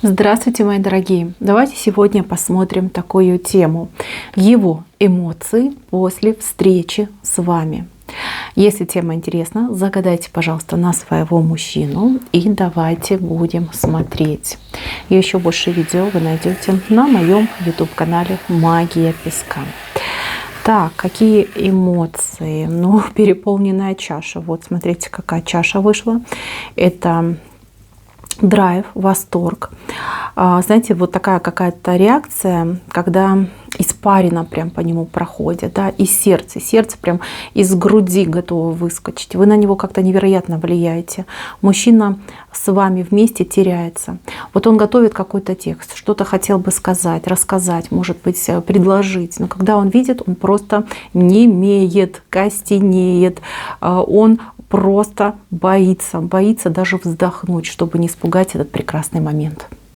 Здравствуйте, мои дорогие! Давайте сегодня посмотрим такую тему. Его эмоции после встречи с вами. Если тема интересна, загадайте, пожалуйста, на своего мужчину и давайте будем смотреть. И еще больше видео вы найдете на моем YouTube-канале «Магия песка». Так, какие эмоции? Ну, переполненная чаша. Вот, смотрите, какая чаша вышла. Это драйв, восторг. Знаете, вот такая какая-то реакция, когда испарина прям по нему проходит, да, и сердце прям из груди готово выскочить. Вы на него как-то невероятно влияете. Мужчина с вами вместе теряется. Вот он готовит какой-то текст, что-то хотел бы сказать, рассказать, может быть, предложить. Но когда он видит, он просто немеет, костенеет. Он просто боится даже вздохнуть, чтобы не испугать этот прекрасный момент.